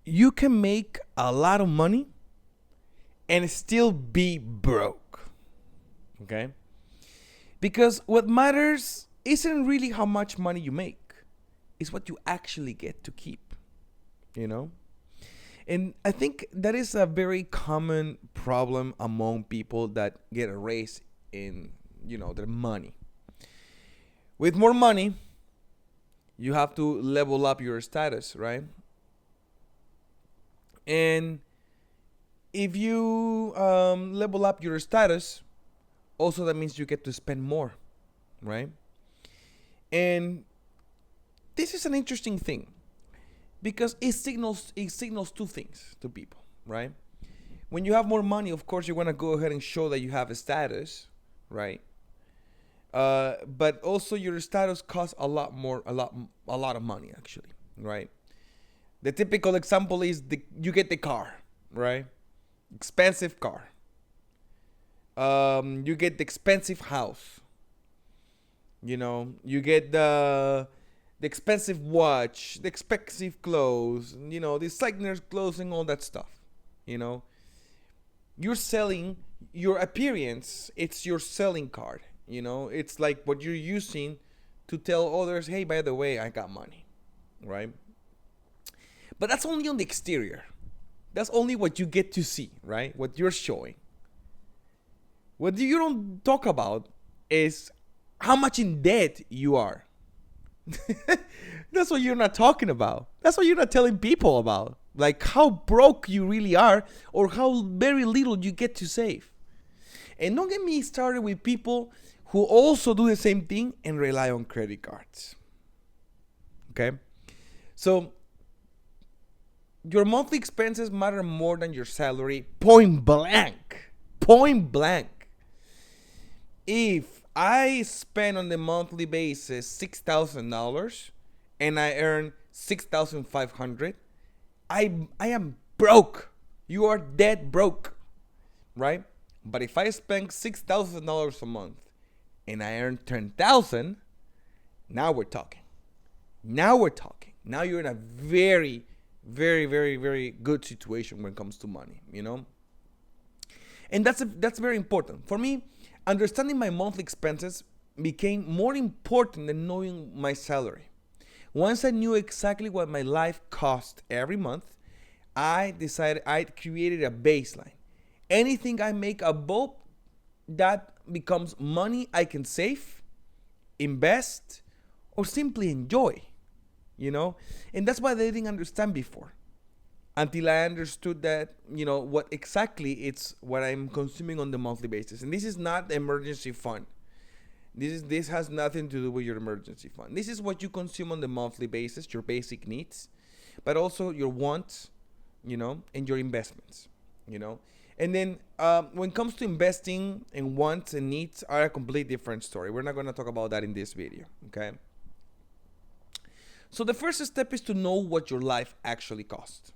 you can make a lot of money and still be broke. Okay? Because what matters isn't really how much money you make, it's what you actually get to keep, you know? And I think that is a very common problem among people that get a raise in, their money. With more money, you have to level up your status, right? And if you level up your status, also that means you get to spend more, right? And this is an interesting thing because it signals two things to people, right? When you have more money, of course, you want to go ahead and show that you have a status, right? But also your status costs a lot more, a lot of money actually, right? The typical example is you get the car, right? Expensive car. You get the expensive house. You get the expensive watch, the expensive clothes, the designer clothes and all that stuff. You're selling your appearance. It's your selling card. It's like what you're using to tell others, hey, by the way, I got money, right? But that's only on the exterior. That's only what you get to see, right? What you're showing. What you don't talk about is how much in debt you are. That's what you're not talking about. That's what you're not telling people about. Like how broke you really are or how very little you get to save. And don't get me started with people who also do the same thing and rely on credit cards. Okay? So your monthly expenses matter more than your salary. Point blank. Point blank. If I spend on the monthly basis $6,000 and I earn $6,500, I am broke. You are dead broke, right? But if I spend $6,000 a month and I earn $10,000, now we're talking. Now you're in a very, very, very, very good situation when it comes to money, And that's very important. For me, understanding my monthly expenses became more important than knowing my salary. Once I knew exactly what my life cost every month, I created a baseline. Anything I make above that becomes money I can save, invest, or simply enjoy, And that's what I didn't understand before. Until I understood that, what exactly it's what I'm consuming on the monthly basis. And this is not emergency fund. This has nothing to do with your emergency fund. This is what you consume on the monthly basis, your basic needs, but also your wants, and your investments, And then when it comes to investing and wants and needs are a completely different story. We're not going to talk about that in this video, okay? So the first step is to know what your life actually costs.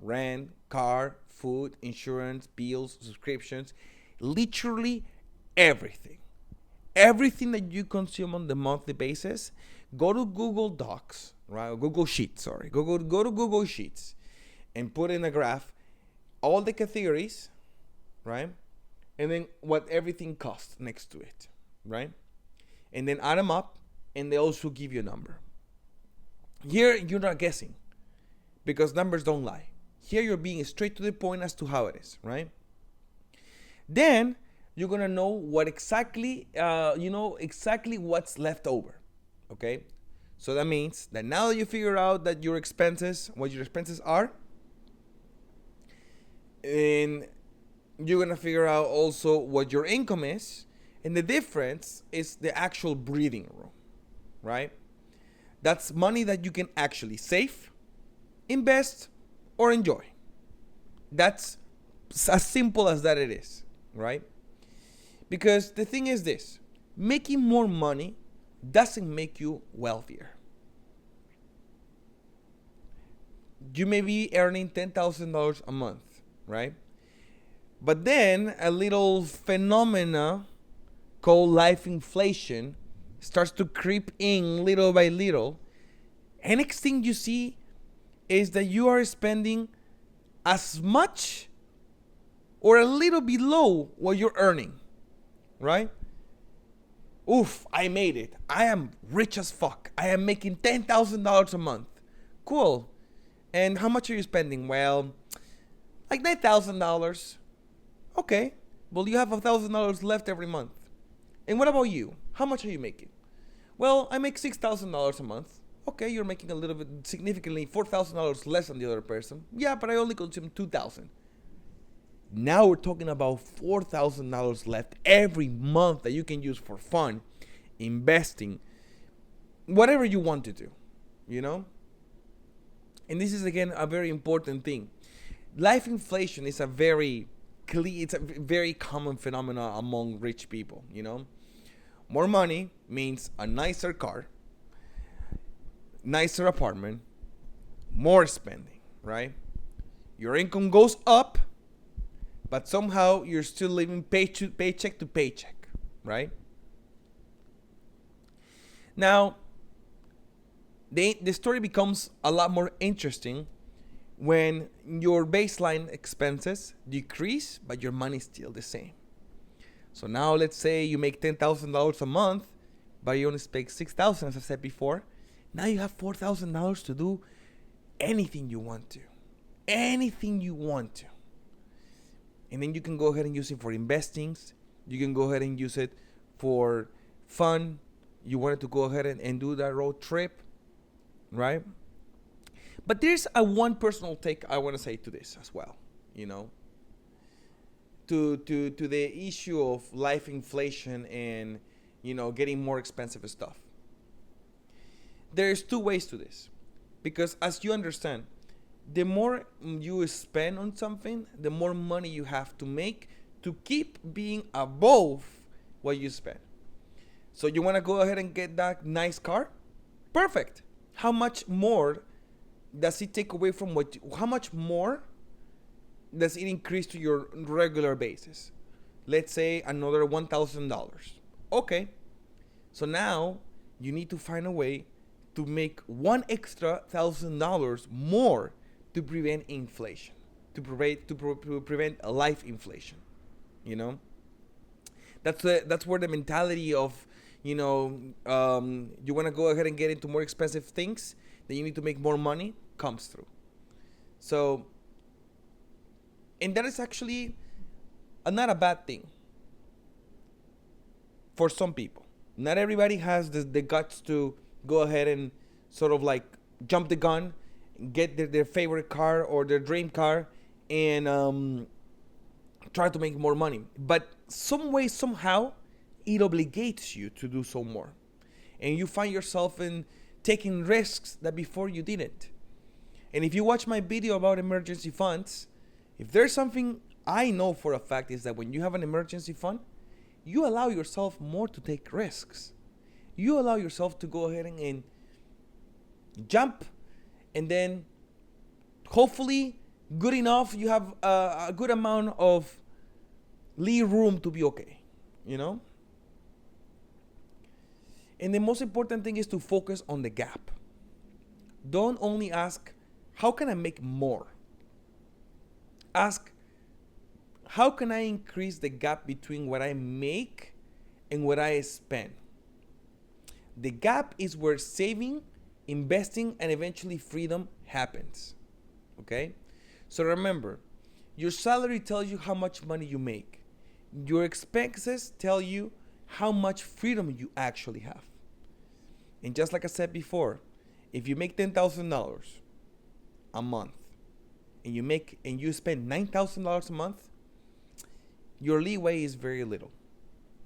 Rent, car, food, insurance, bills, subscriptions, literally everything. Everything that you consume on the monthly basis, go to Google Docs, right? Google Sheets, sorry. Go to Google Sheets and put in a graph all the categories, right? And then what everything costs next to it, right? And then add them up and they also give you a number. Here, you're not guessing. Because numbers don't lie. Here you're being straight to the point as to how it is, right? Then you're gonna know what exactly, exactly what's left over, okay? So that means that now that you figure out that what your expenses are, and you're gonna figure out also what your income is, and the difference is the actual breathing room, right? That's money that you can actually save, invest, or enjoy. That's as simple as that it is, right? Because the thing is this, making more money doesn't make you wealthier. You may be earning $10,000 a month, right? But then a little phenomena called life inflation starts to creep in little by little. And next thing you see, is that you are spending as much or a little below what you're earning, right? Oof, I made it. I am rich as fuck. I am making $10,000 a month. Cool. And how much are you spending? Well, like $9,000. Okay. Well, you have $1,000 left every month. And what about you? How much are you making? Well, I make $6,000 a month. Okay, you're making a little bit, significantly $4,000 less than the other person. Yeah, but I only consume $2,000. Now we're talking about $4,000 left every month that you can use for fun, investing, whatever you want to do, you know? And this is again a very important thing. Life inflation is it's a very common phenomenon among rich people, you know? More money means a nicer car, nicer apartment, more spending, right? Your income goes up, but somehow you're still living paycheck to paycheck, right? Now, the story becomes a lot more interesting when your baseline expenses decrease, but your money is still the same. So now let's say you make $10,000 a month, but you only spend $6,000, as I said before. Now you have $4,000 to do anything you want to. Anything you want to. And then you can go ahead and use it for investings. You can go ahead and use it for fun. You wanted to go ahead and do that road trip, right? But there's a one personal take I want to say to this as well, you know, to the issue of life inflation and, you know, getting more expensive stuff. There's two ways to this, because as you understand, the more you spend on something, the more money you have to make to keep being above what you spend. So you want to go ahead and get that nice car? Perfect. How much more does it take away from how much more does it increase to your regular basis? Let's say another $1,000. Okay. So now you need to find a way to make one extra $1,000 more to prevent inflation, to prevent life inflation. You know, that's where the mentality of, you know, you want to go ahead and get into more expensive things, then you need to make more money, comes through. So, and that is actually not a bad thing for some people. Not everybody has the guts to go ahead and sort of like jump the gun, get their favorite car or their dream car, and try to make more money. But some way, somehow, it obligates you to do so more. And you find yourself in taking risks that before you didn't. And if you watch my video about emergency funds, if there's something I know for a fact is that when you have an emergency fund, you allow yourself more to take risks. You allow yourself to go ahead and jump, and then hopefully good enough, you have a good amount of lee room to be okay, you know? And the most important thing is to focus on the gap. Don't only ask, how can I make more? Ask, how can I increase the gap between what I make and what I spend? The gap is where saving, investing, and eventually freedom happens. Okay? So remember, your salary tells you how much money you make. Your expenses tell you how much freedom you actually have. And just like I said before, if you make $10,000 a month and you spend $9,000 a month, your leeway is very little.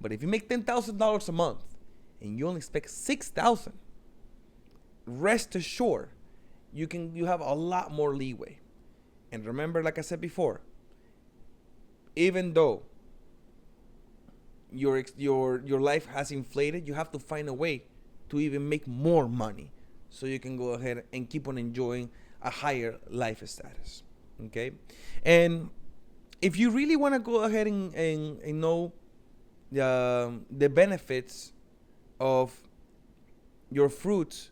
But if you make $10,000 a month and you only expect $6,000, rest assured you have a lot more leeway. And remember, like I said before, even though your life has inflated, you have to find a way to even make more money so you can go ahead and keep on enjoying a higher life status. Okay? And if you really want to go ahead and know the benefits of your fruits,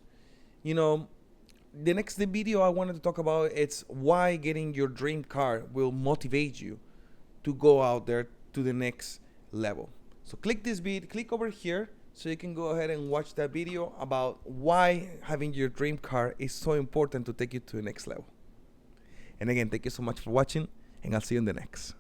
you know, the next video I wanted to talk about, it's why getting your dream car will motivate you to go out there to the next level. So click this video, click over here so you can go ahead and watch that video about why having your dream car is so important to take you to the next level. And again, thank you so much for watching, and I'll see you in the next.